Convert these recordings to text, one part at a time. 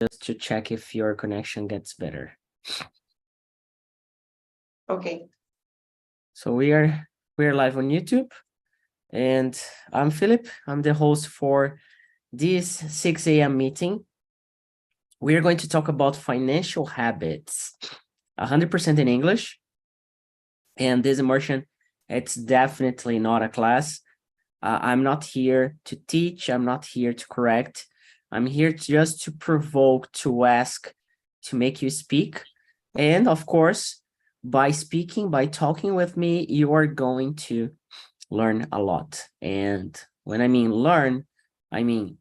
just to check if your connection gets better. Okay. So we are live on YouTube, and I'm Philip. I'm the host for this 6 a.m. meeting. We are going to talk about financial habits, 100% in English. And this immersion, it's definitely not a class. I'm not here to teach. I'm not here to correct. I'm here just to provoke, to ask, to make you speak. And of course, by speaking, by talking with me, you are going to learn a lot. And when I mean learn, I mean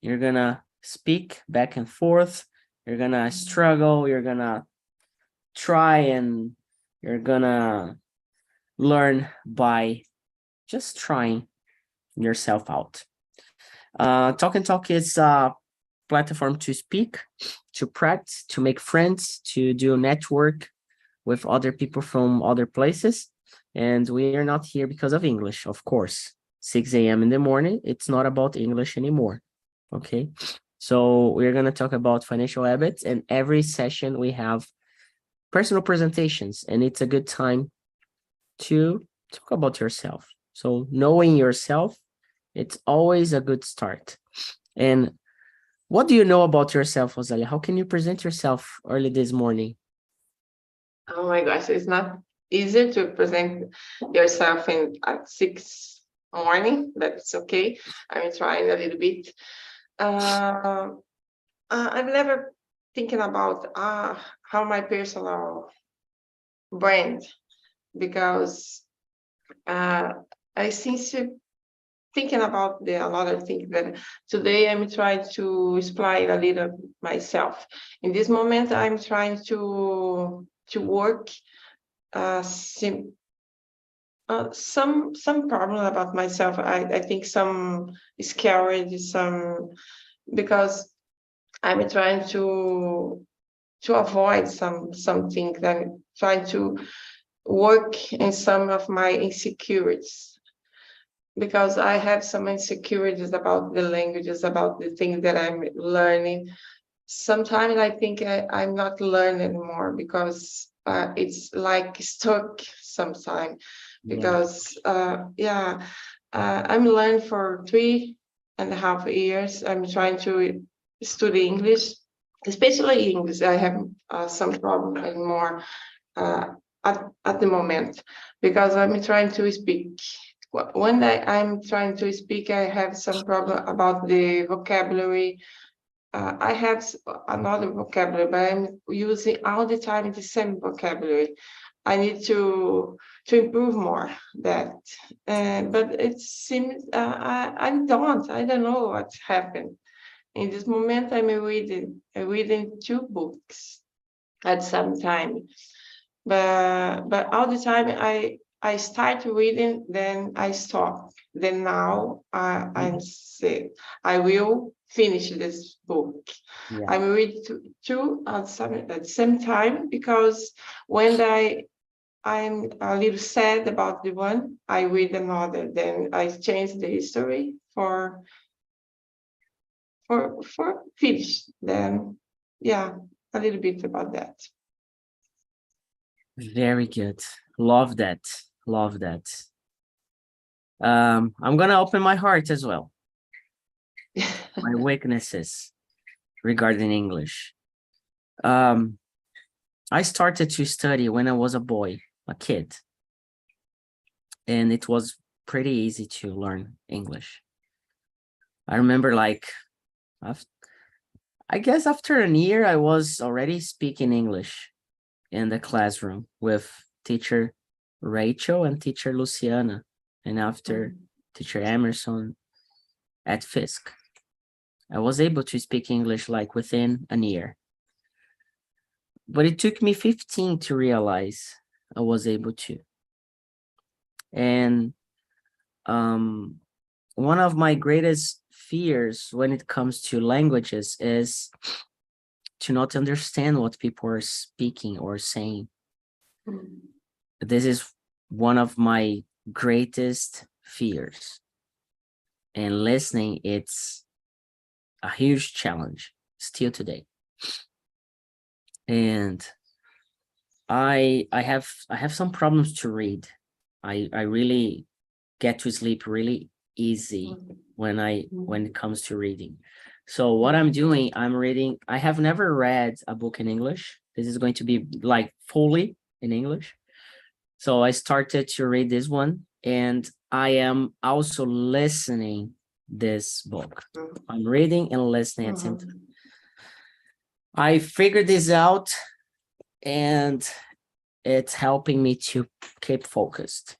you're gonna speak back and forth, you're gonna struggle, you're gonna try, and you're gonna learn by just trying yourself out. TALKNTALK is a platform to speak, to practice, to make friends, to do network with other people from other places. And we are not here because of English, of course. 6 a.m. in the morning, it's not about English anymore. Okay. So we're going to talk about financial habits, and every session we have personal presentations, and it's a good time to talk about yourself. So knowing yourself, it's always a good start. And what do you know about yourself, Rosalia? How can you present yourself early this morning? Oh my gosh, it's not easy to present yourself at 6 morning. That's okay. I'm trying a little bit. I'm never thinking about how my personal brand, because I since thinking about a lot of things that today I'm trying to explain a little myself. In this moment, I'm trying to work some problem about myself. I think some scared, some, because I'm trying to avoid something that I'm trying to work in some of my insecurities, because I have some insecurities about the languages, about the things that I'm learning. Sometimes I think I'm not learning more, because it's like stuck sometimes. Because I'm learning for 3.5 years. I'm trying to study English, especially English. I have some problem anymore at the moment, because I'm trying to speak. When I'm trying to speak, I have some problem about the vocabulary. I have another vocabulary, but I'm using all the time the same vocabulary. I need to improve more that, but it seems I don't know what happened. In this moment, I'm reading 2 books at some time, but all the time I start reading, then I stop. Then now I'm saying I will finish this book. Yeah. I'm reading two at the same time, because when I'm a little sad about the one, I read another. Then I change the history for finish. Then a little bit about that. Very good. Love that. Love that. I'm gonna open my heart as well. My weaknesses regarding English. I started to study when I was a kid, and it was pretty easy to learn English. I remember, like, I guess after a year, I was already speaking English in the classroom with teacher Rachel and teacher Luciana, and after teacher Emerson at Fisk. I was able to speak English like within a year. But it took me 15 to realize I was able to. And one of my greatest fears when it comes to languages is to not understand what people are speaking or saying. This is one of my greatest fears. And listening, it's a huge challenge, still today. And I have some problems to read. I really get to sleep really easy when it comes to reading. So what I'm doing, I'm reading. I have never read a book in English. This is going to be like fully in English. So I started to read this one, and I am also listening this book. I'm reading and listening at the same time. I figured this out, and it's helping me to keep focused.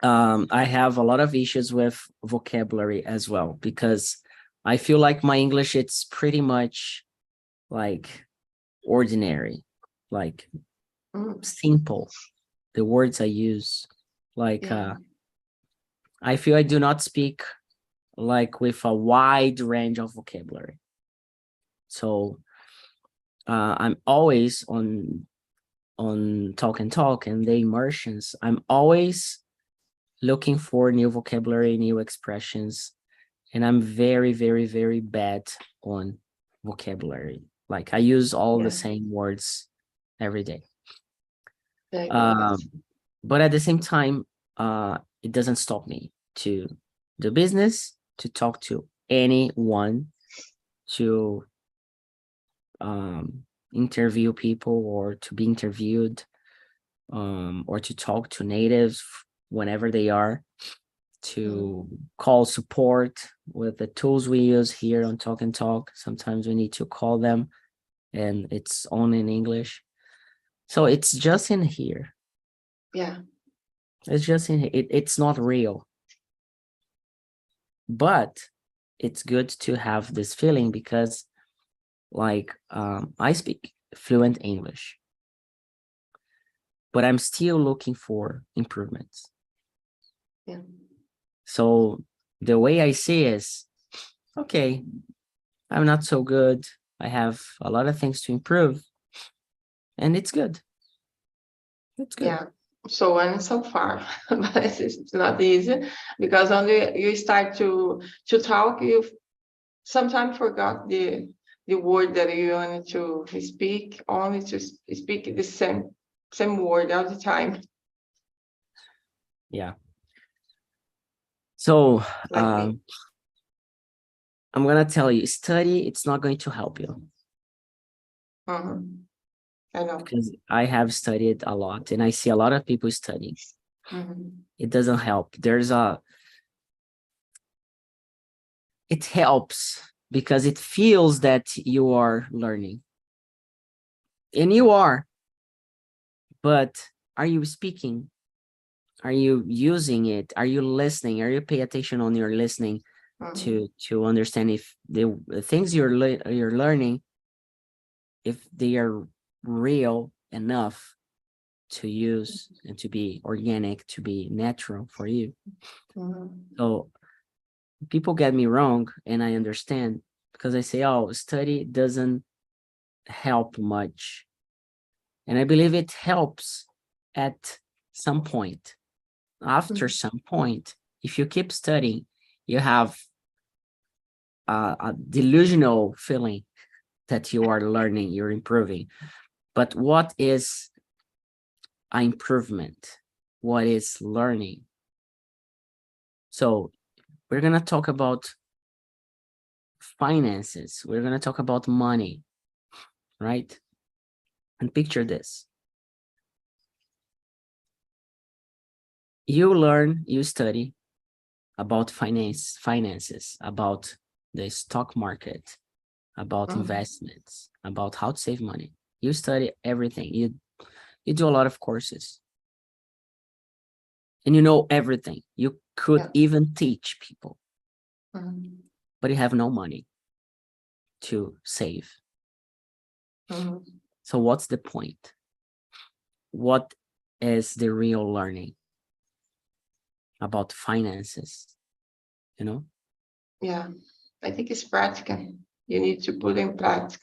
I have a lot of issues with vocabulary as well, because I feel like my English, it's pretty much like ordinary, like simple. The words I use, like I feel I do not speak like with a wide range of vocabulary. So I'm always on TALKNTALK and the immersions. I'm always looking for new vocabulary, new expressions, and I'm very, very, very bad on vocabulary. Like I use all the same words every day. But at the same time, it doesn't stop me to do business, to talk to anyone, to interview people, or to be interviewed, or to talk to natives whenever they are, to call support with the tools we use here on TALKNTALK. Sometimes we need to call them, and it's only in English. So it's just in here. Yeah. It's just in here. It's not real. But it's good to have this feeling, because like I speak fluent English, but I'm still looking for improvements. Yeah. So the way I see is, okay, I'm not so good. I have a lot of things to improve, and it's good. It's good. Yeah. So far, but it's not easy, because only you start to talk, you sometimes forgot the word that you wanted to speak, only to speak the same word all the time. Yeah. So Like I'm gonna tell you, study, it's not going to help you. I know. Because I have studied a lot, and I see a lot of people studying. It doesn't help. It helps because it feels that you are learning. And you are. But are you speaking? Are you using it? Are you listening? Are you paying attention on your listening to understand if the things you're learning, if they are real enough to use and to be organic, to be natural for you? So people get me wrong, and I understand, because I say, oh, study doesn't help much. And I believe it helps at some point. After some point, if you keep studying, you have a delusional feeling that you are learning, you're improving. But what is an improvement? What is learning? So we're going to talk about finances. We're going to talk about money, right? And picture this. You study about finances, about the stock market, about investments, about how to save money. You study everything. You do a lot of courses. And you know everything. You could even teach people. But you have no money to save. So what's the point? What is the real learning about finances? You know? Yeah, I think it's practical. You need to put in practice.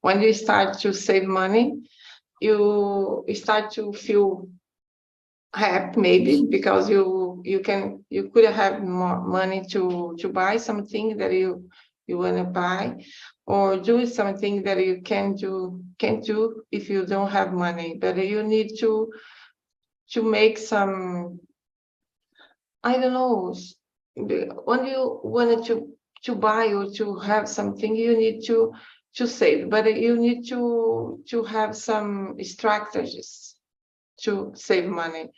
When you start to save money, you start to feel happy, maybe, because you could have more money to buy something that you you want to buy, or do something that you can't do if you don't have money, but you need to make some, I don't know, when you wanted to buy or to have something, you need to save, but you need to have some strategies to save money.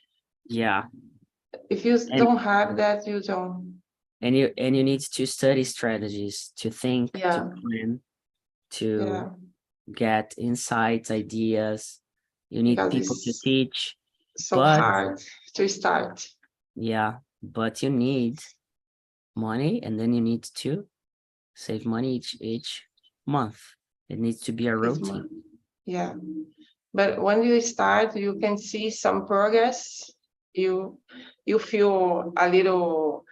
Yeah. If you And don't have that, you don't. you need to study strategies, to think, Yeah. to plan, to Yeah, get insights, ideas. You need because people to it's teach, so but hard to start. yeah, but you need money, and then you need to save money each month. It needs to be a It's routine. yeah, but when you start, you can see some progress. You feel a little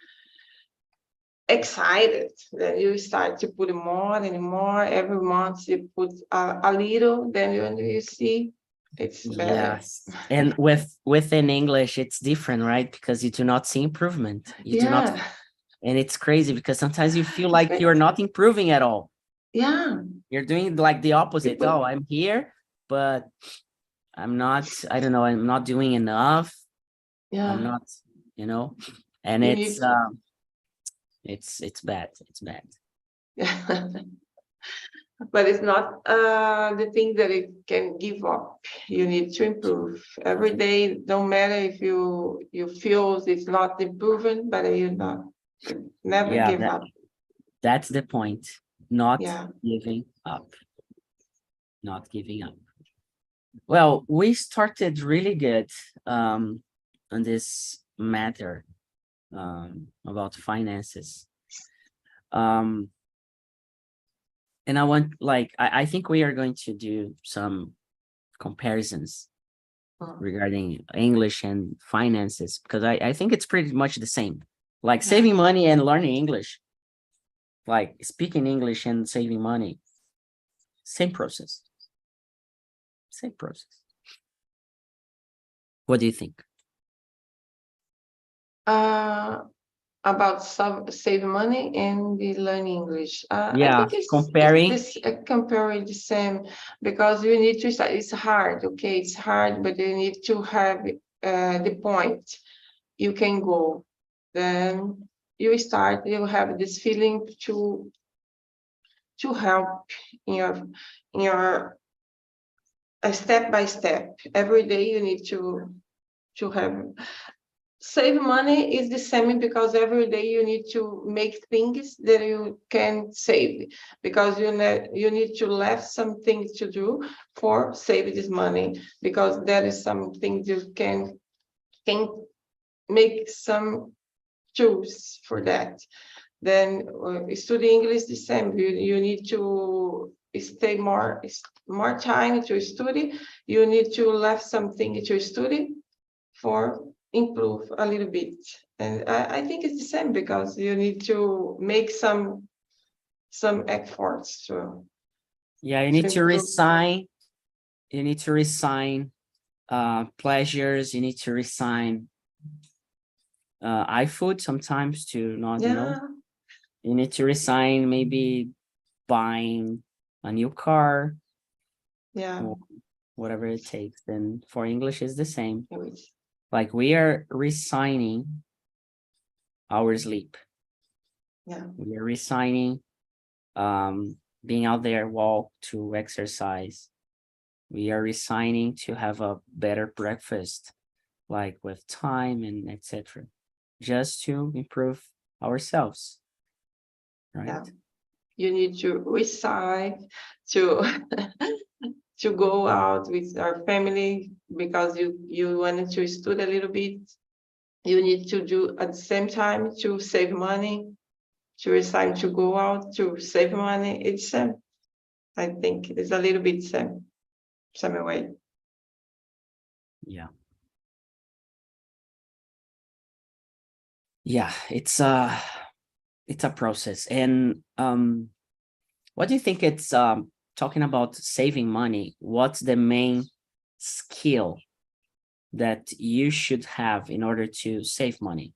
excited. Then you start to put more and more. Every month you put a little. Then you see it's better. Yes. And within English, it's different, right? Because you do not see improvement. You do not, Yeah, and it's crazy because sometimes you feel like you're not improving at all. yeah. You're doing like the opposite. People- Oh, I'm here, but I'm not, I don't know, I'm not doing enough. I'm Yeah, not, you know, and you need it's bad. It's bad. yeah. But it's not the thing that it can give up. You need to improve every day. Don't matter if you feel it's not improving, but you not never Yeah, give up. that's the point. Not Yeah, giving up. Not giving up. Well, we started really good on this matter about finances. Um, and I want, like, I think we are going to do some comparisons regarding English and finances, because I think it's pretty much the same. Like saving money and learning English, like speaking English and saving money, same process. Same process. What do you think? uh, about save money and the learn English. I Yeah, think it's comparing. this comparing the same, because you need to start. It's hard, okay? It's hard, but you need to have the point you can go. Then you start. You have this feeling to help in your step by step. Every day you need to have. Save money is the same, because every day you need to make things that you can save, because you need to left some things to do for save this money, because there is some things you can make some choose for that. Then study English the same. You need to stay more time to study. You need to left something to study for improve a little bit. And I think it's the same, because you need to make some efforts Yeah, you to need to improve. resign. You need to resign pleasures. You need to resign iFood sometimes to not, Yeah, you need to resign maybe buying a new car yeah. or whatever it takes. Then for English is the same. It Like we are resigning our sleep. Yeah, We are resigning being out there walk to exercise. We are resigning to have a better breakfast, like with time and etc. Just to improve ourselves, right? yeah. You need to resign to to go out with our family, because you wanted to study a little bit. You need to do at the same time to save money, to resign to go out to save money. It's same. I think it's a little bit same way. Yeah. Yeah, it's a process. And what do you think it's talking about saving money? What's the main skill that you should have in order to save money?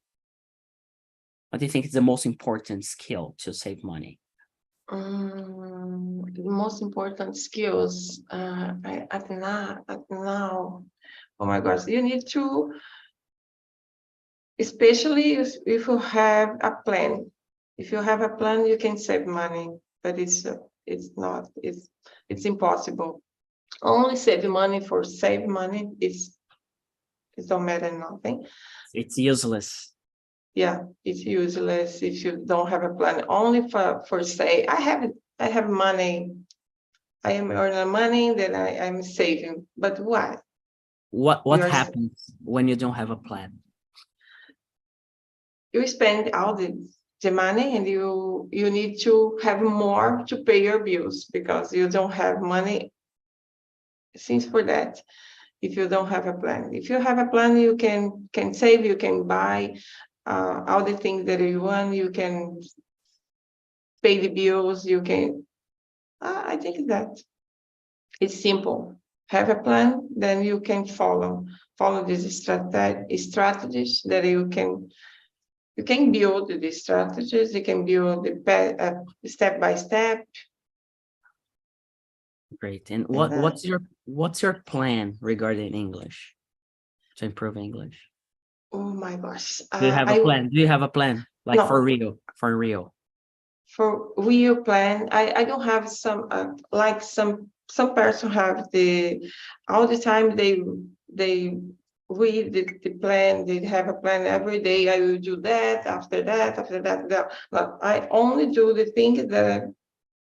What do you think is the most important skill to save money? The most important skills at now. Oh my gosh, you need to, especially if you have a plan. If you have a plan, you can save money, but it's impossible. Only save money for save money. It don't matter nothing. It's useless. Yeah, it's useless if you don't have a plan. Only for say I have money. I am earning money that I'm saving. But what? What You're happens when you don't have a plan? You spend all the money and you need to have more to pay your bills because you don't have money since for that. If you don't have a plan, if you have a plan, you can save, you can buy all the things that you want, you can pay the bills, you can. I think that it's simple. Have a plan, then you can follow these strategies that you can build the strategies, you can build the step by step. Great. And what's your plan regarding English to improve English? Oh my gosh. Do you have a plan? Do you have a plan? Like No. for real? For real? For real plan, I don't have some like some person have all the time they read the plan, they have a plan every day. I will do that, after that. But I only do the thing that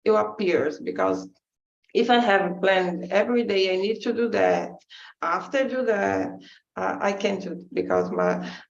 it appears, because if I have a plan every day, I need to do that. After do that, I can't do it because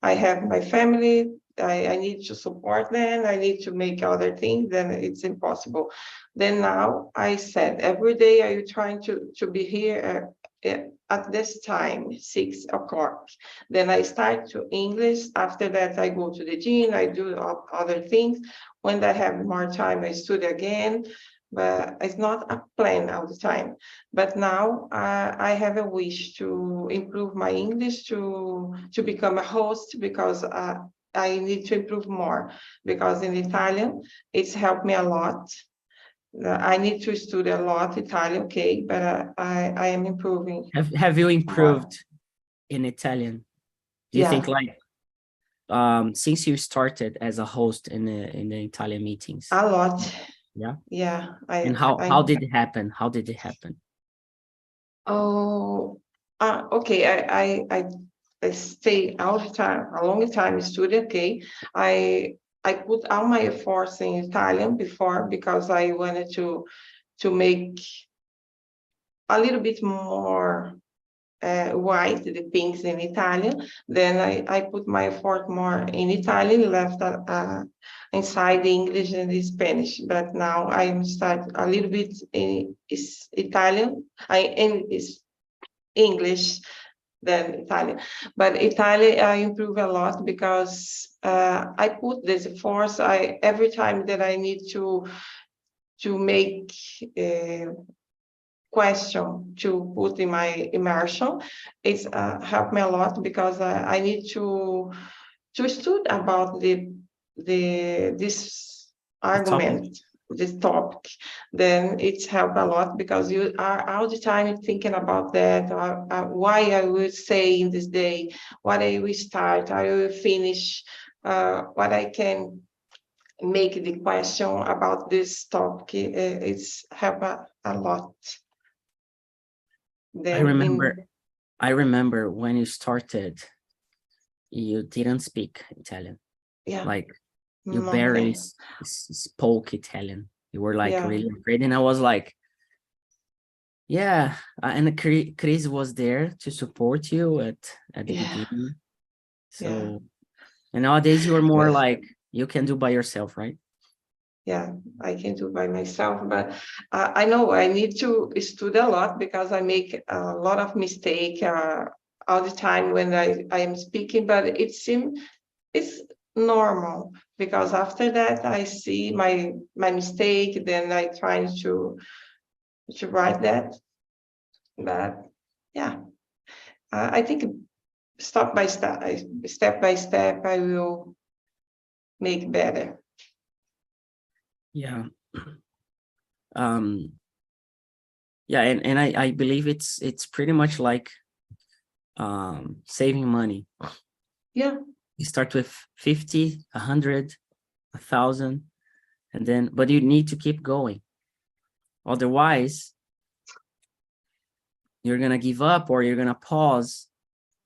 I have my family. I need to support them. I need to make other things. Then it's impossible. Then now I said every day I am trying to be here at this time, 6 o'clock. Then I start to English. After that, I go to the gym. I do other things. When I have more time, I study again. But it's not a plan all the time. But now I have a wish to improve my English, to become a host, because I need to improve more, because in Italian, it's helped me a lot. I need to study a lot Italian, okay, but I am improving. Have you improved in Italian? Do you think, like, since you started as a host in the Italian meetings? A lot. Yeah. Yeah. And how did it happen? How did it happen? Oh, okay. I stay all the time, a long time student. Okay, I put all my efforts in Italian before, because I wanted to make a little bit more wide the things in Italian. Then I put my effort more in Italian, left inside the English and the Spanish. But now I'm start a little bit in Italian. Is English than Italian. But Italian I improve a lot, because I put this force. Every time that I need to make a question to put in my immersion, it's helped me a lot, because I need to study about this argument, this topic. Then it's helped a lot, because you are all the time thinking about that, why I will say in this day, what I will start, I will finish, what I can make the question about this topic. It's helped a lot. Then I remember when you started, you didn't speak Italian. Yeah. Like, you barely spoke Italian. You were like really afraid, and I was like, yeah. And Chris was there to support you at the beginning. So, and nowadays you are more like, you can do by yourself, right? Yeah, I can do by myself, but I know I need to study a lot, because I make a lot of mistake all the time when I am speaking. But it seems it's normal, because after that I see my mistake, then I try to write that. But yeah, I think step by step, I will make better. Yeah. Yeah, and I believe it's pretty much like saving money. Yeah. You start with 50, 100, 1,000, and then, but you need to keep going. Otherwise, you're gonna give up or you're gonna pause,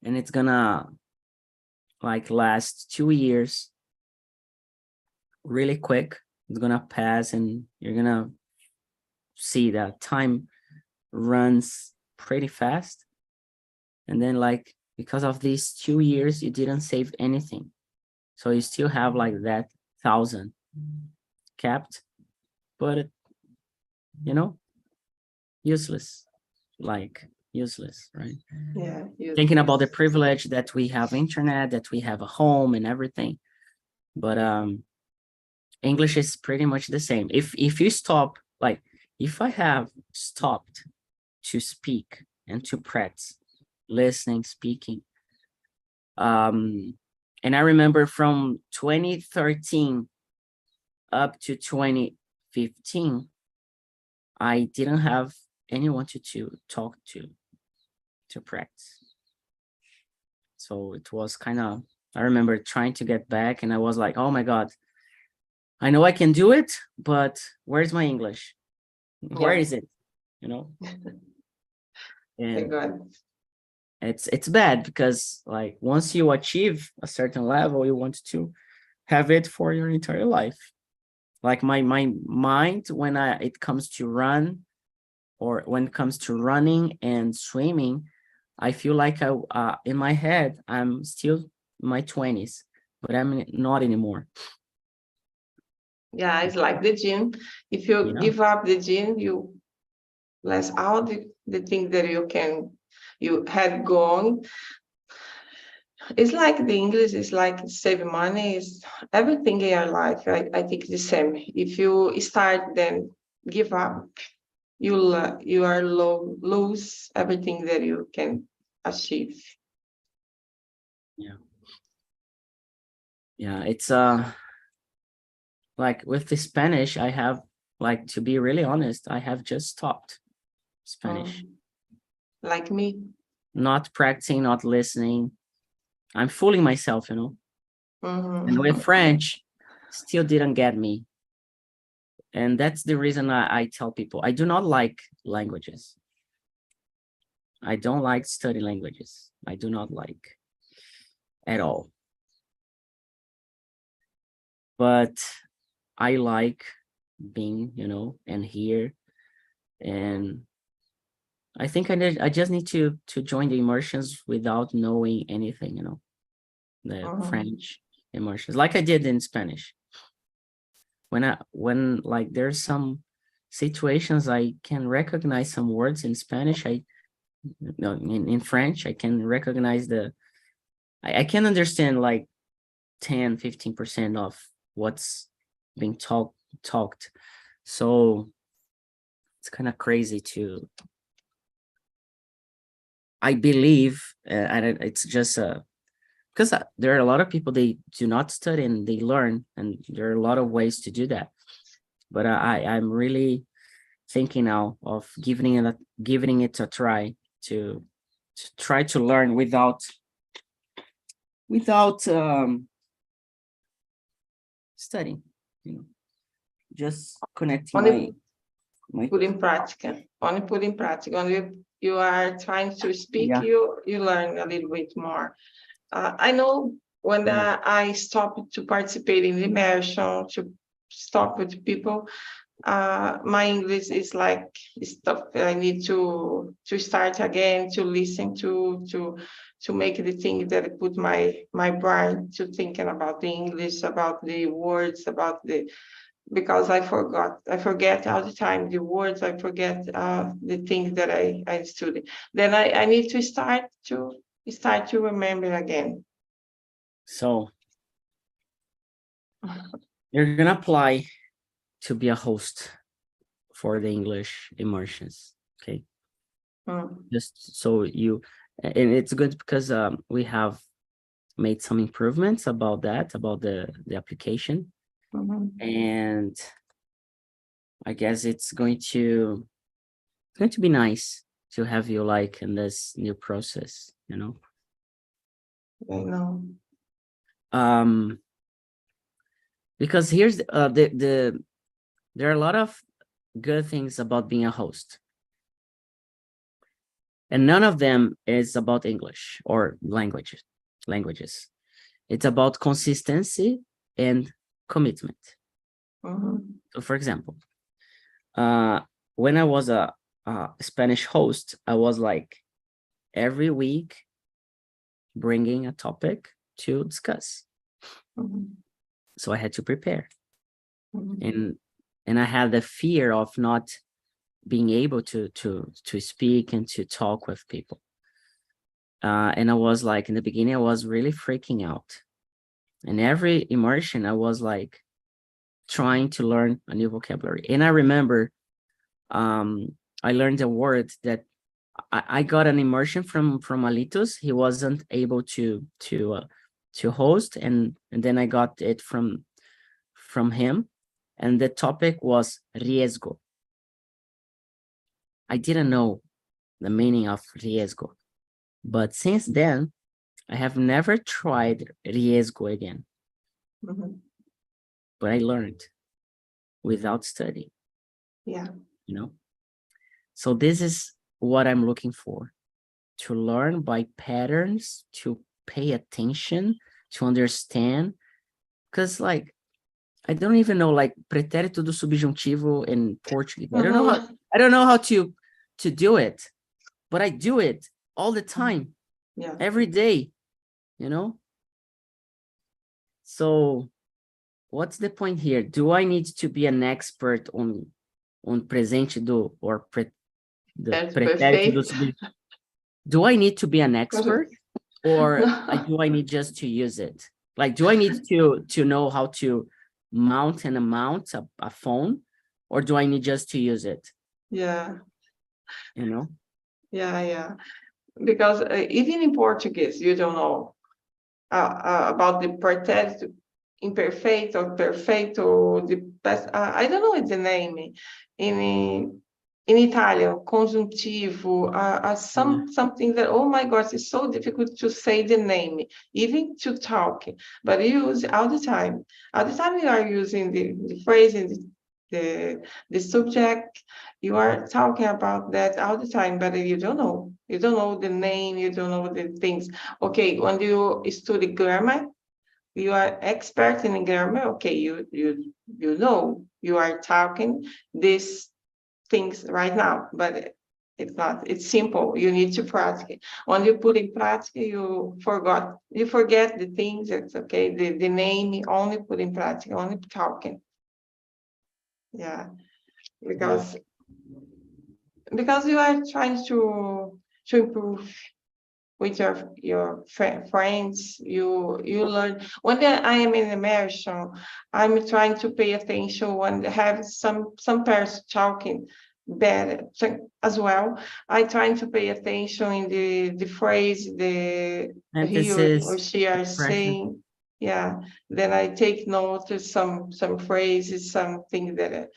and it's gonna like last 2 years really quick. It's gonna pass, and you're gonna see that time runs pretty fast. And then, like, because of these 2 years, you didn't save anything. So you still have like that 1,000 kept, but useless, like useless, right? Yeah. Thinking about the privilege that we have internet, that we have a home and everything. But English is pretty much the same. If you stop, like if I have stopped to speak and to practice listening, speaking, and I remember from 2013 up to 2015, I didn't have anyone to talk to practice. So it was kind of, I remember trying to get back, and I was like, oh my God, I know I can do it, but where's my English? Where is it? Thank And God. it's bad because like once you achieve a certain level, you want to have it for your entire life. Like my mind, when it comes to run, or when it comes to running and swimming, I feel like in my head, I'm still in my 20s, but I'm not anymore. Yeah, it's like the gym. If you give up the gym, you lose all the things that you had gone. It's like the English is like save money, is everything in your life. I think the same. If you start, then give up, you are lose everything that you can achieve. Yeah, it's like with the Spanish, I have, like, to be really honest, I have just stopped Spanish. Like me. Not practicing, not listening. I'm fooling myself, And with French, still didn't get me. And that's the reason I tell people, I do not like languages. I don't like study languages. I do not like at all. But I like being, and here. And I think I just need to join the immersions without knowing anything, the French immersions, like I did in Spanish. When like there's some situations I can recognize some words in Spanish, in French, I can recognize I can understand like 10-15% of what's being talked. So it's kind of crazy I believe, and it's just because there are a lot of people, they do not study and they learn, and there are a lot of ways to do that. But I'm really thinking now of giving it a try to try to learn without studying, just connecting my put in practice. Only put in practice. Only you are trying to speak, you learn a little bit more. I know when I stopped to participate in immersion, to talk with people, my English is like stuff I need to start again, to listen to make the thing that put my brain to thinking about the English, about the words, because I forget all the time the words, I forget the things that I studied. Then I need to start to remember again. So you're gonna apply to be a host for the English immersions, okay? Just so and it's good because we have made some improvements about the application. And I guess it's going to be nice to have you like in this new process, you know. I know. Because here's there are a lot of good things about being a host, and none of them is about English or languages. It's about consistency and commitment. Mhm. So, for example, when I was a Spanish host, I was like every week bringing a topic to discuss. Mhm. So I had to prepare, Mhm. and I had the fear of not being able to speak and to talk with people. And I was like, in the beginning, I was really freaking out. And every immersion, I was like trying to learn a new vocabulary. And I remember I learned a word that I got an immersion from Alitos. He wasn't able to host, and then I got it from him, and the topic was riesgo. I didn't know the meaning of riesgo, but since then I have never tried riesgo again. Mhm. But I learned without study, Yeah. you know. So this is what I'm looking for, to learn by patterns, to pay attention, to understand. Because like I don't even know like pretérito do subjuntivo in Portuguese. Mhm. I don't know how to do it, but I do it all the time, Yeah. every day, you know. So what's the point here? Do I need to be an expert on presente do or the That's pretérito do perfect. subjuntivo? Do I need to be an expert, or No. do I need just to use it? Like, do I need to know how to mount a phone, or do I need just to use it? Yeah. You know? Yeah. Because even in Portuguese, you don't know about the pretérito imperfeito or perfeito, the past. I don't know the name in Italian, conjuntivo, Yeah. something that, oh my gosh, it's so difficult to say the name, even to talk, but you use all the time. All the time you are using the phrase and the subject, you are talking about that all the time, but you don't know. You don't know the name, you don't know the things. Okay, when you study grammar, you are expert in grammar. Okay, you know you are talking these things right now, but it's not. It's simple. You need to practice. When you put in practice, you forget the things. It's okay. The name only put in practice, only talking. Yeah, Yeah. because you are trying to improve with your friends. You learn. When I am in immersion, I'm trying to pay attention when they have some person talking better as well. I trying to pay attention in the phrase the he or Emphasis, she are expression. saying. Yeah, then I take note of some phrases, something that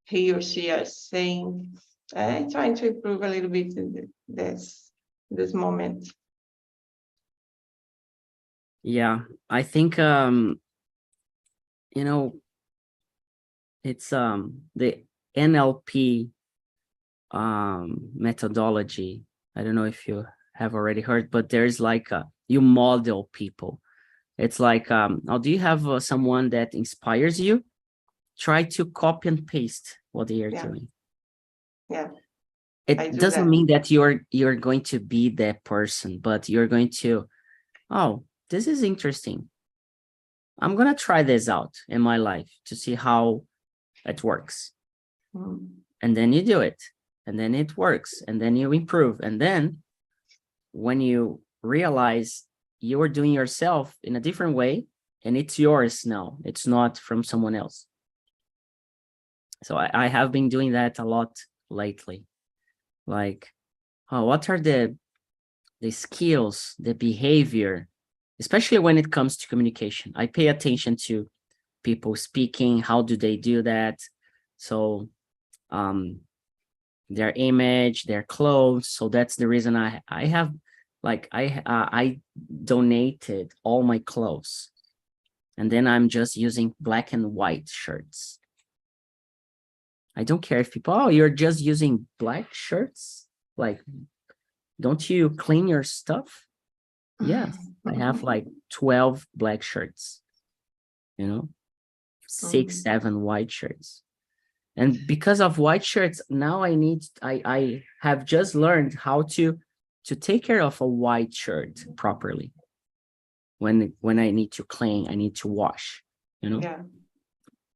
he or she are saying. I'm trying to improve a little bit in this moment. Yeah, I think you know, it's the NLP methodology. I don't know if you have already heard, but there's like you model people. It's like do you have someone that inspires you? Try to copy and paste what they are Yeah, doing. yeah, I It do doesn't that. mean that you're going to be that person, but you're going to, oh, this is interesting. I'm gonna try this out in my life to see how it works. Mm. And then you do it, and then it works, and then you improve. And then when you realize you're doing yourself in a different way, and it's yours now, it's not from someone else. So I have been doing that a lot lately. Like, oh, what are the skills, the behavior, especially when it comes to communication? I pay attention to people speaking. How do they do that? So their image, their clothes. So that's the reason I have, like, I donated all my clothes, and then I'm just using black and white shirts. I don't care if people, oh, you're just using black shirts, like, don't you clean your stuff? Yes, I have like 12 black shirts, 6, 7 white shirts. And because of white shirts, now I have just learned how to take care of a white shirt properly. When I need to clean, I need to wash, Yeah.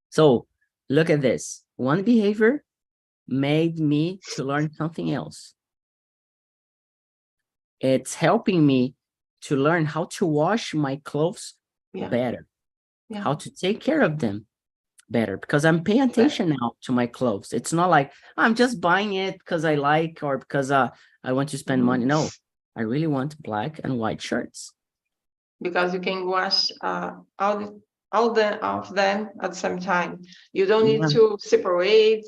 So look at this. One behavior made me to learn something else. It's helping me to learn how to wash my clothes better, how to take care of them better, because I'm paying attention now to my clothes. It's not like I'm just buying it because I like, or because I want to spend money. No, I really want black and white shirts. Because you can wash all of them at the same time. You don't need to separate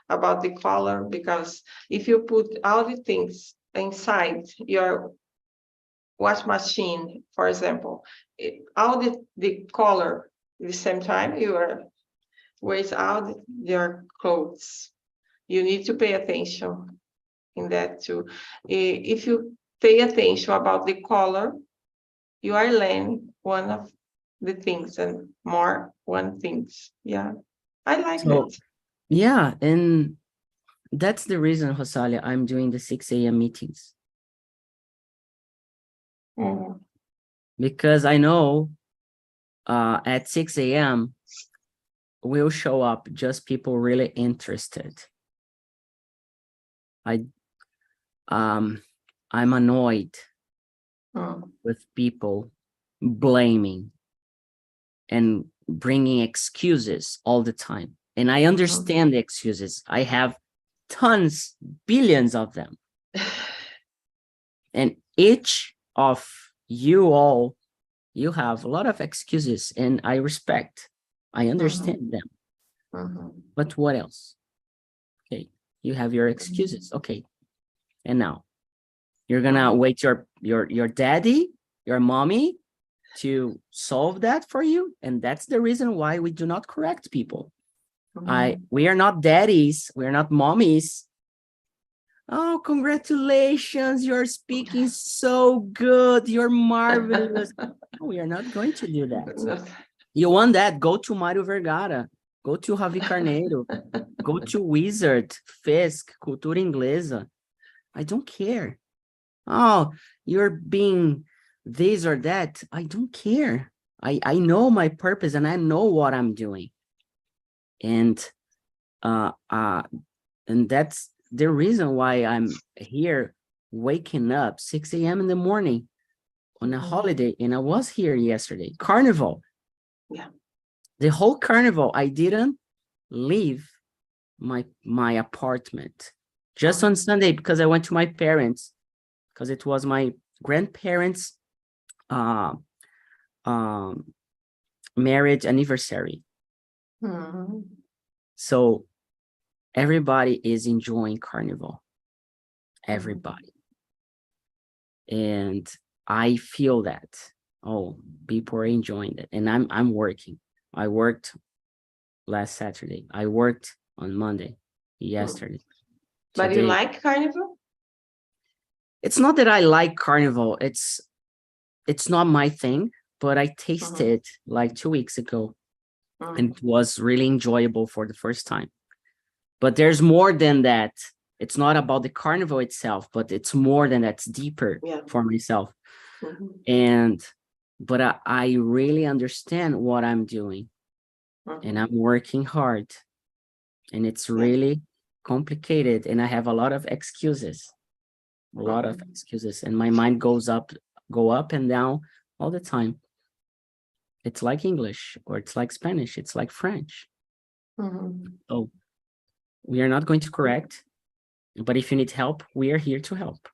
about the color, because if you put all the things inside your wash machine, for example, all the color at the same time, you are waste out your clothes. You need to pay attention in that too. If you pay attention about the color, you are learning one of the things and more one things. Yeah, I like it. Yeah, and that's the reason, Rosalia, I'm doing the 6 a.m. meetings. Because I know at 6 a.m. will show up just people really interested. I'm annoyed with people blaming and bringing excuses all the time. And I understand the excuses. I have tons, billions of them. And each of you all, you have a lot of excuses, and I respect, I understand them. But what else? Okay, you have your excuses. Okay, and now you're gonna wait your daddy, your mommy to solve that for you, and that's the reason why we do not correct people. We are not daddies, we are not mommies. Oh, congratulations, you're speaking so good, you're marvelous. We are not going to do that. You want that? Go to Mario Vergara, go to Javi Carneiro, go to Wizard, Fisk, Cultura Inglesa. I don't care. Oh, you're being this or that. I don't care. I know my purpose and I know what I'm doing. And that's the reason why I'm here waking up 6 a.m. in the morning on a holiday. And I was here yesterday, Carnival. Yeah. The whole Carnival, I didn't leave my apartment. Just on Sunday, because I went to my parents, because it was my grandparents' marriage anniversary. So everybody is enjoying Carnival. Everybody. And I feel that. Oh, people are enjoying it. And I'm working. I worked last Saturday. I worked on Monday, yesterday. But you like Carnival? It's not that I like Carnival. It's not my thing, but I tasted like 2 weeks ago, and it was really enjoyable for the first time. But there's more than that. It's not about the Carnival itself, but it's more than that. It's deeper for myself. But I really understand what I'm doing, and I'm working hard, and it's really complicated, and I have a lot of excuses. And my mind go up and down all the time. It's like English, or it's like Spanish, it's like French. So we are not going to correct, but if you need help, we are here to help.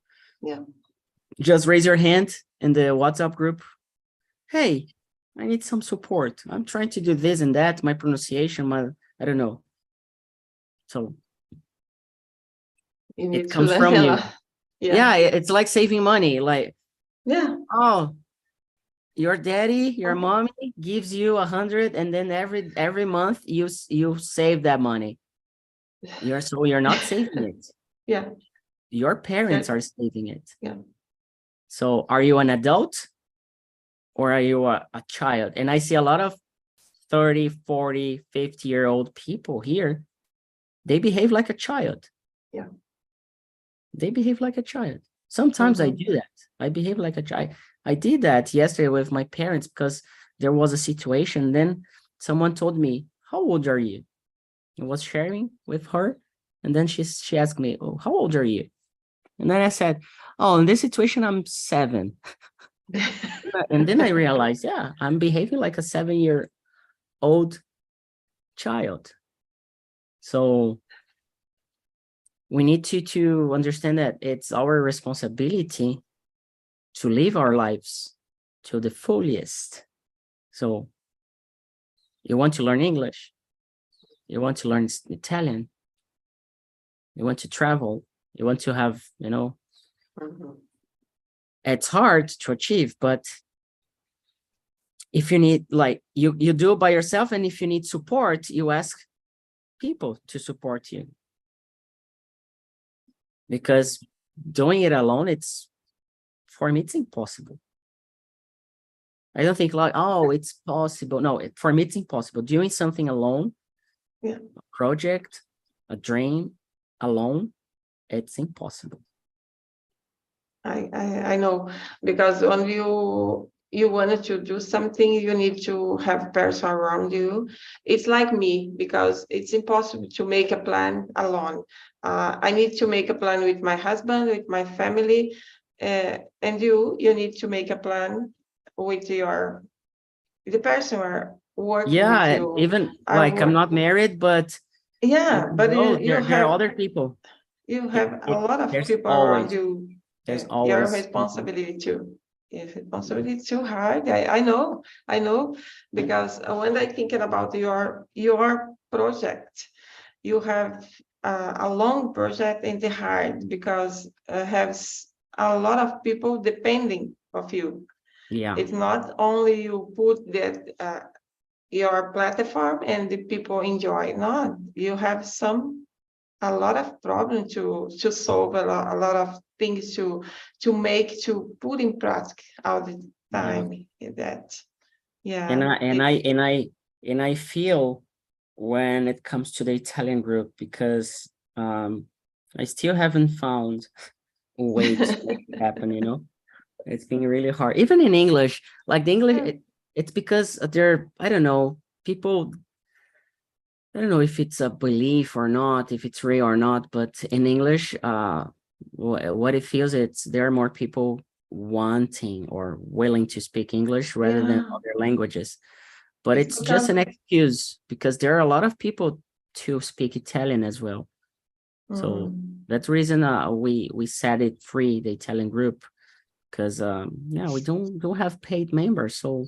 Just raise your hand in the WhatsApp group. Hey, I need some support. I'm trying to do this and that, my pronunciation, I don't know. So You need It to comes learn from a you. lot. Yeah, it's like saving money. Like, Yeah. oh, your daddy, your mommy gives you 100, and then every month you save that money. You're not saving it. Yeah. Your parents Yeah. are saving it. Yeah. So are you an adult or are you a child? And I see a lot of 30, 40, 50-year-old people here. They behave like a child. Yeah. They behave like a child. Sometimes I do that. I behave like a child. I did that yesterday with my parents because there was a situation. Then someone told me, "How old are you?" I was sharing with her, and then she asked me, "Oh, how old are you?" And then I said, "Oh, in this situation, I'm 7." And then I realized, yeah, I'm behaving like a 7-year-old child. So we need to understand that it's our responsibility to live our lives to the fullest. So you want to learn English, you want to learn Italian, you want to travel, you want to have, it's hard to achieve, but if you need, like, you do it by yourself, and if you need support, you ask people to support you. Because doing it alone, for me, it's impossible. I don't think like, oh, it's possible. No, for me, it's impossible. Doing something alone, Yeah. a project, a dream alone, it's impossible. I know, because when you wanted to do something, you need to have person around you. It's like me, because it's impossible to make a plan alone. I need to make a plan with my husband, with my family, and you need to make a plan with the person who are working with Yeah, you. even like I'm not married, but Yeah, but there are other people. you have a lot of There's people around always you. there's Your always people. responsibility too. If responsibility is too hard, I know, because when I thinking about your project, you have a long project and it's hard because has a lot of people depending of you. Yeah. It's not only you put that your platform and the people enjoy. No, you have a lot of problems to solve, a lot of things to make, to put in practice all the time. That, yeah. And I feel when it comes to the Italian group, because I still haven't found a way to make it happen. It's been really hard. Even in English, like the English, it's because I don't know, people, I don't know if it's a belief or not, if it's real or not, but in English, what it feels, there are more people wanting or willing to speak English rather than other languages. But it's just an excuse because there are a lot of people to speak Italian as well. So that's the reason we set it free, the Italian group, because we don't have paid members. So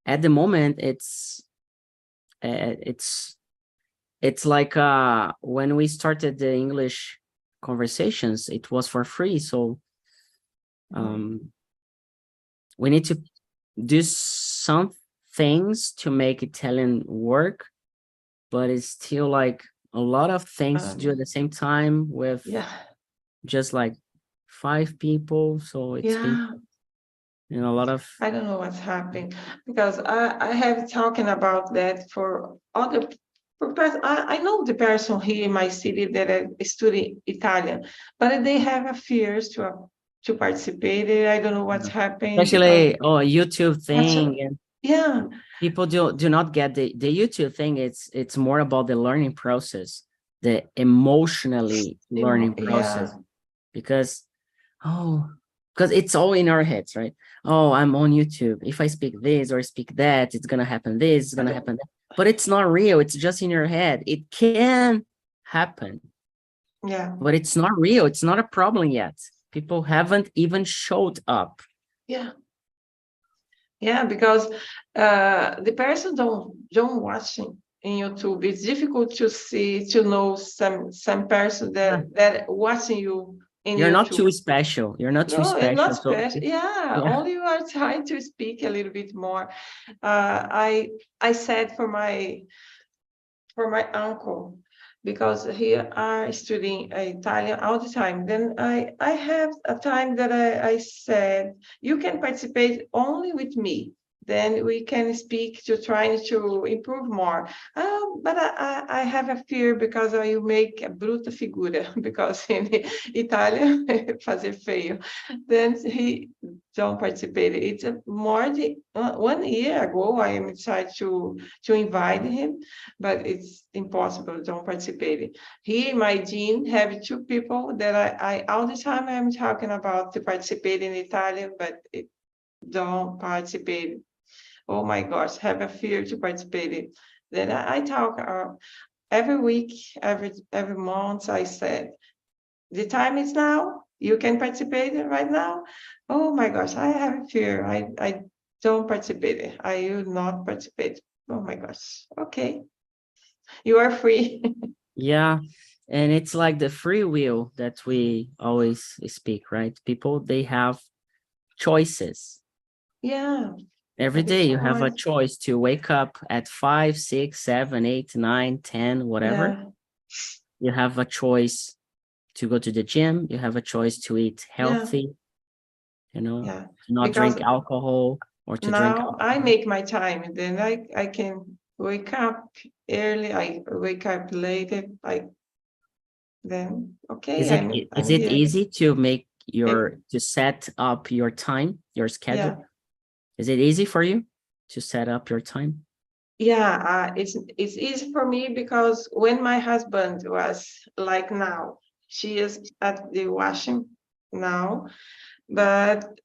at the moment, it's like when we started the English conversations, it was for free. So we need to do some things to make Italian work, but it's still like a lot of things to do at the same time with just like 5 people. So it's been a lot of, I don't know what's happening, because I have talking about that for other. I know the person here in my city that study Italian, but they have a fears to participate. I don't know what's happening. especially YouTube thing, and people do not get the YouTube thing. It's more about the learning process, the emotionally learning process, because it's all in our heads, right? Oh, I'm on YouTube. If I speak this or speak that, it's gonna happen this, it's gonna happen that. But it's not real. It's just in your head. It can happen. Yeah. But it's not real. It's not a problem yet. People haven't even showed up. Yeah. Yeah, because the person don't watching in YouTube. It's difficult to know some person that watching you in You're not YouTube. too special. You're not too No, it's not special. So special. Yeah, yeah. only you are trying to speak a little bit more. I said for my uncle, because he are studying Italian all the time. Then I have a time that I said, you can participate only with me. Then we can speak to trying to improve more. But I have a fear because I will make a bruta figura, because in Italian, fazer feio. Then he don't participate. It's more than 1 year ago, I am trying to invite him, but it's impossible, don't participate. He, my dean, have two people that I all the time I'm talking about to participate in Italian, but it don't participate. Oh my gosh, have a fear to participate. Then I talk every week, every month. I said, the time is now. You can participate right now. Oh my gosh, I have a fear. I don't participate. I will not participate. Oh my gosh. Okay, you are free. Yeah. And it's like the free will that we always speak, right? People, they have choices. Yeah. Every day you have a choice to wake up at 5, 6, 7, 8, 9, 10, whatever. Yeah. You have a choice to go to the gym. You have a choice to eat healthy, Yeah. to not drink alcohol or to drink Now alcohol. I make my time, and then I can wake up early. I wake up late. Then okay. Is it easy to make to set up your time, your schedule? Yeah. Is it easy for you to set up your time? Yeah, it's easy for me because when my husband was like now, she is at the washing now, but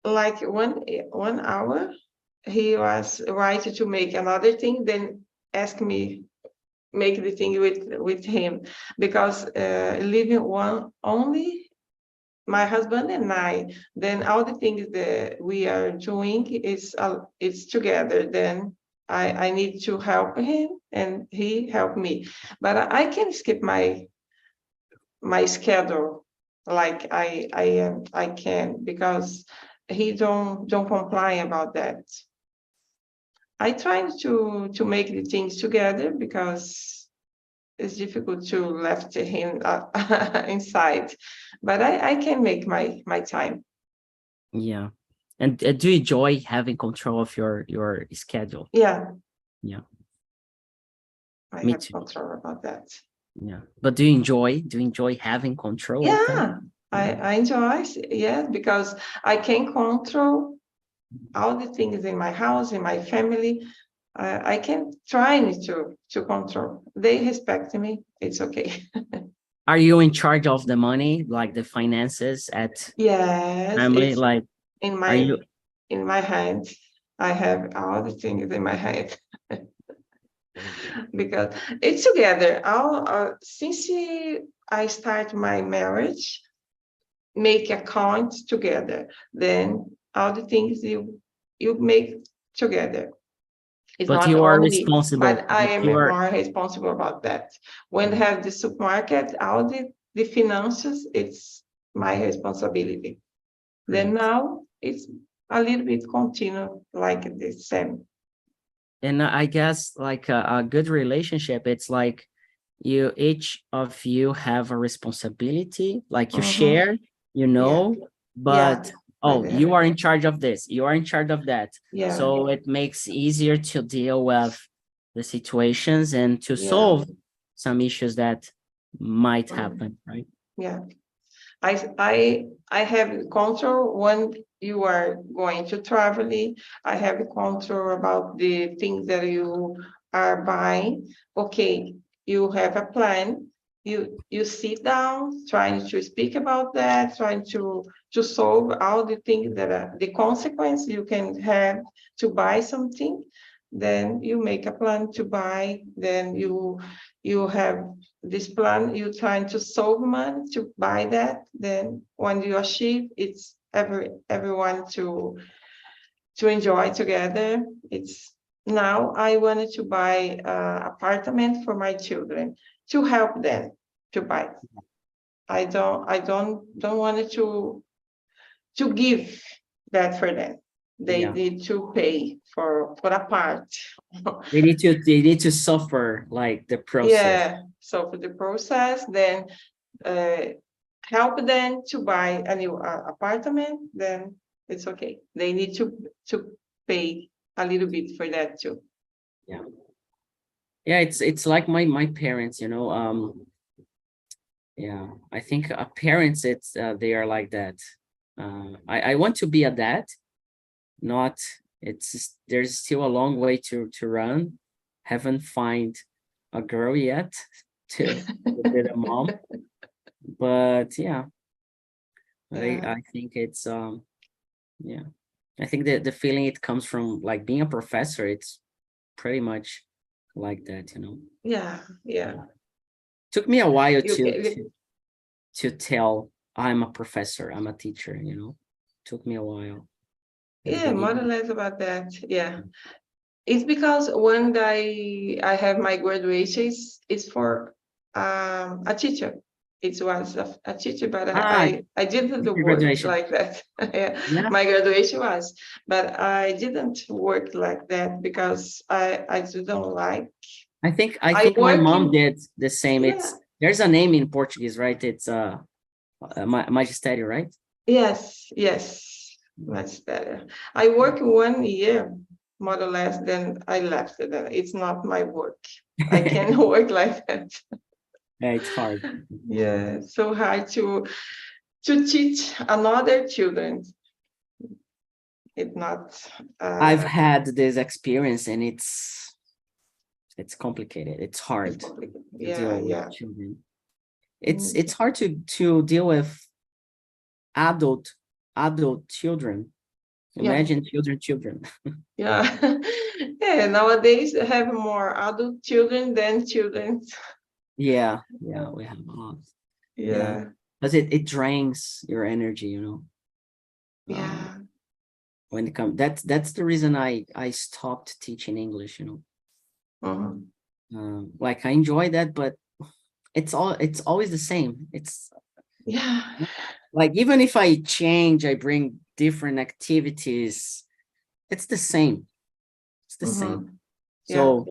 like 1 hour, he was right to make another thing, then ask me make the thing with him, because living one only my husband and I, then all the things that we are doing is together. Then I need to help him and he help me, but I can skip my schedule, like I can, because he don't comply about that. I try to make the things together because it's difficult to left him inside, but I can make my time. Yeah. And do you enjoy having control of your schedule? Yeah. Yeah. I Me have too. control about that. Yeah. But do you enjoy having control of that? Yeah, I enjoy, yes, because I can control all the things in my house, in my family. I can try to control. They respect me. It's okay. Are you in charge of the money, like the finances at Yes, family? it's Like, in are you? my hand. I have all the things in my hand. Because it's together. Since I start my marriage, make account together. Then all the things you make together. It's But not you are only me, responsible. but I But am you are. more responsible about that. When they have the supermarket, all the finances, it's my responsibility. Then Great. now it's a little bit continue like the same. And I guess like a good relationship, it's like each of you have a responsibility, like you share, Yeah, but like oh, you that. are in charge of this, you are in charge of that. Yeah, So it makes easier to deal with the situations and to yeah, solve some issues that might happen, right? yeah. I have control when you are going to traveling. I have control about the things that you are buying. Okay, you have a plan. You sit down, trying to speak about that, trying to solve all the things that are the consequence you can have to buy something. Then you make a plan to buy. Then you have this plan, you're trying to solve money to buy that. Then when you achieve, it's everyone to enjoy together. It's now I wanted to buy apartment for my children to help them to buy. I don't want it to give that for them. They Yeah. need to pay for a part. They need to suffer like the process. Yeah. So for the process, then help them to buy a new apartment, then it's okay. They need to pay a little bit for that too. Yeah. Yeah, it's like my parents, yeah, I think parents, it's they are like that. I want to be a dad, not, there's still a long way to run. Haven't find a girl yet to be a mom, but yeah, Yeah. I think it's yeah, I think that the feeling it comes from like being a professor, it's pretty much like that, Yeah. Took me a while You to tell I'm a professor, I'm a teacher, took me a while at the yeah, more or beginning. less about that. Yeah. It's because when I have my graduation, it's for a teacher. It was a teacher, but I didn't Your work graduation. like that. Yeah. Yeah, My graduation was, but I didn't work like that because I didn't like. I think I my work mom in, did the same. yeah, There's a name in Portuguese, right? It's magistério, right? yes, much better. I work 1 year, more or less, then I left it. It's not my work. I can't work like that. Yeah, it's hard. Yeah, it's so hard to teach another children. It's not. I've had this experience, and it's complicated. It's hard to deal with Yeah. children. It's hard to deal with adult children. Imagine children. Yeah. Yeah. Nowadays, I have more adult children than children. Yeah, we have a lot. Yeah. Because it drains your energy, Yeah. when it comes, that's the reason I stopped teaching English, Mhm. like I enjoy that, but it's always the same. It's Yeah. like, even if I change, I bring different activities, it's the same. It's the same. Mhm. So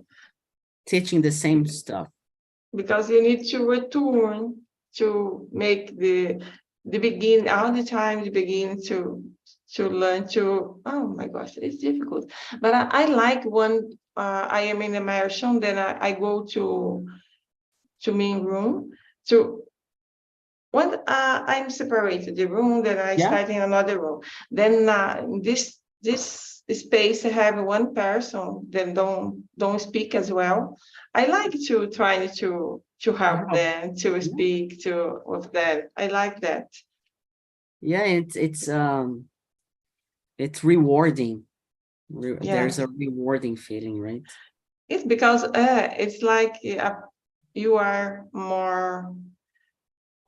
teaching the same stuff. Because you need to return to make the begin all the time, the begin to learn to, oh my gosh, it's difficult. But I like when I am in immersion, then I go to main room to when I'm separated the room, then I Yeah. start in another room. Then this space have one person, then don't speak as well. I like to try to help them to speak to with them. I like that. Yeah, it's rewarding. There's Yeah, a rewarding feeling, right? it's because it's like you are more.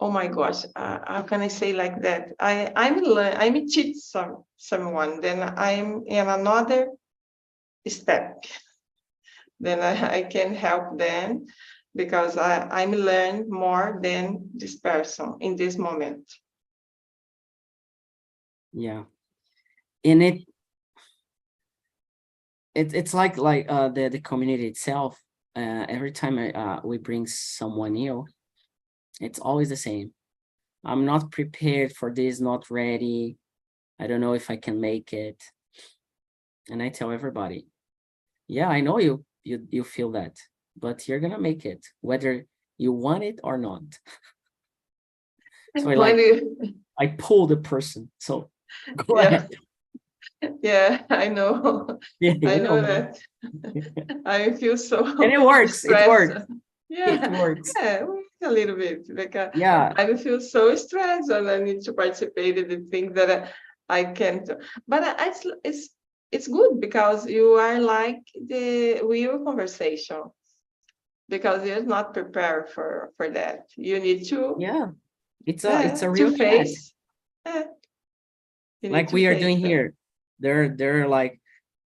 Oh my gosh, how can I say like that? I'm teach someone, then I'm in another step. Then I can help them because I'm learn more than this person in this moment. Yeah. And it's like the community itself. Every time we bring someone new, it's always the same. I'm not prepared for this, not ready. I don't know if I can make it. And I tell everybody, yeah, I know you feel that, but you're gonna make it, whether you want it or not. So I pull the person. So go ahead. Yeah, I know. Yeah, I know man. that. I feel so And it works. It stressed. works. Yeah, It works. yeah, a little bit because Yeah. I feel so stressed and I need to participate in the things that I can't. But it's good because you are like the real conversation because you're not prepared for that. You need to It's a to real chat, face. Yeah, you need like to we are face doing that. here. They're like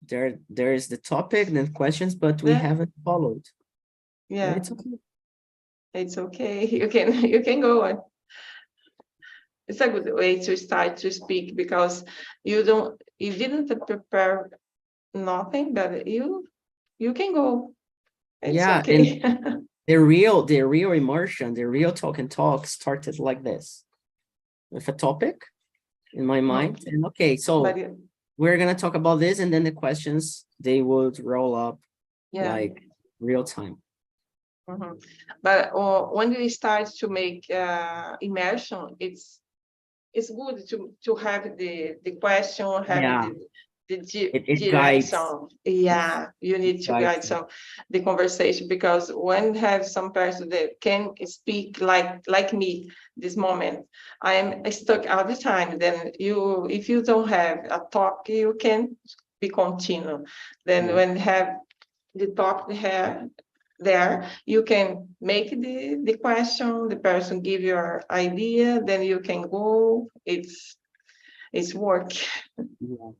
there is the topic, then questions, but we Yeah. haven't followed. And Yeah, it's okay. it's okay. You can go on. It's a good way to start to speak because you didn't prepare nothing, but you can go. It's Yeah, okay. and the real immersion, the real talk and talk started like this, with a topic in my mind. And okay, so But we're gonna talk about this, and then the questions, they would roll up yeah. like real time. Mhm. But when we start to make immersion, it's good to have the question, have Yeah, the it guides. direction. Yeah, you need to guides guide some the conversation because when have some person that can speak like me this moment, I'm stuck all the time. Then if you don't have a talk, you can be continue. Then Yeah. when have the talk there, you can make the question, the person give your idea, then you can go. It's work. Yeah.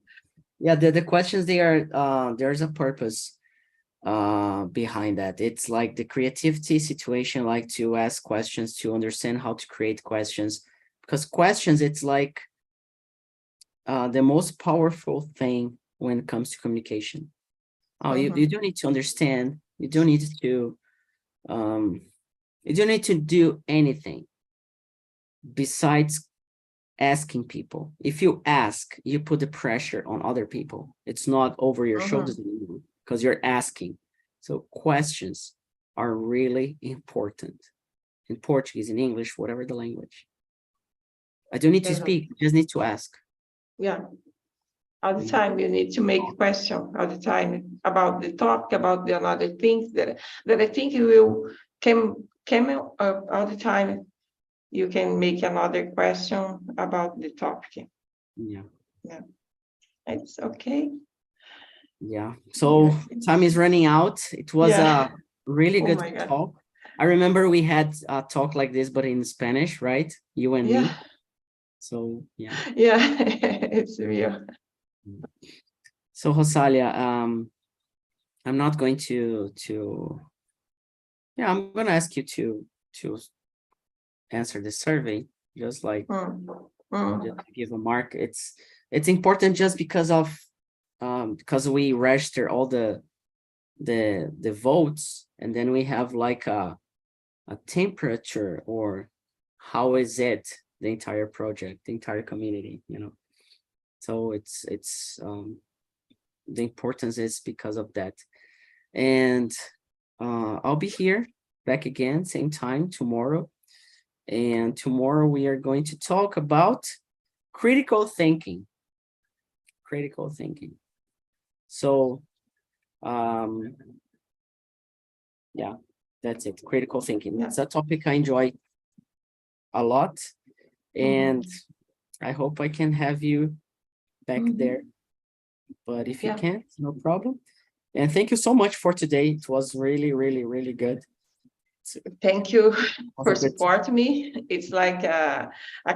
Yeah, the questions, they are there's a purpose behind that. It's like the creativity situation, like to ask questions, to understand how to create questions, because questions, it's like the most powerful thing when it comes to communication. Oh, you don't need to understand, you don't need to you don't need to do anything besides asking people. If you ask, you put the pressure on other people. It's not over your shoulders anymore because you're asking. So questions are really important in Portuguese, in English, whatever the language. I don't need to speak, I just need to ask. Yeah. All the time you need to make question all the time about the topic, about the other things that I think you will come up all the time. You can make another question about the topic. Yeah. Yeah, it's okay. Yeah. So time is running out. It was a really Oh good my God. talk. I remember we had a talk like this, but in Spanish, right? You and me. So yeah. Yeah, it's real. So Rosalia, I'm not going to yeah, I'm gonna ask you to answer the survey, just like just to give a mark. It's important just because of because we register all the votes, and then we have like a temperature, or how is it, the entire project, the entire community, you know. So it's the importance is because of that. And I'll be here back again, same time tomorrow. And tomorrow we are going to talk about critical thinking. Critical thinking. So, yeah, that's it. Critical thinking. It's a topic I enjoy a lot. And I hope I can have you back there. But if you can't, no problem. And thank you so much for today. It was really, really, really good. Thank you for supporting me. It's like a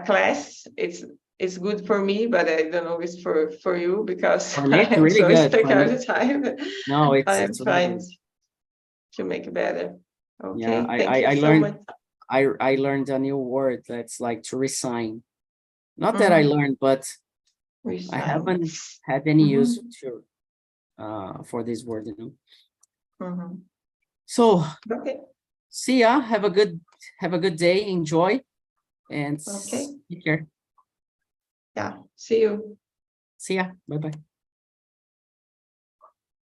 class. It's good for me, but I don't know it's for you because For me, it's I'm really so good. stuck all the time. No, I'm it's trying to make it better. Okay, yeah, thank you I so learned much. I learned a new word that's like to resign. Not that I learned, but I haven't had any use to for this word, you know. So see ya. Have a good day. Enjoy and take care. Yeah, see you. See ya. Bye bye.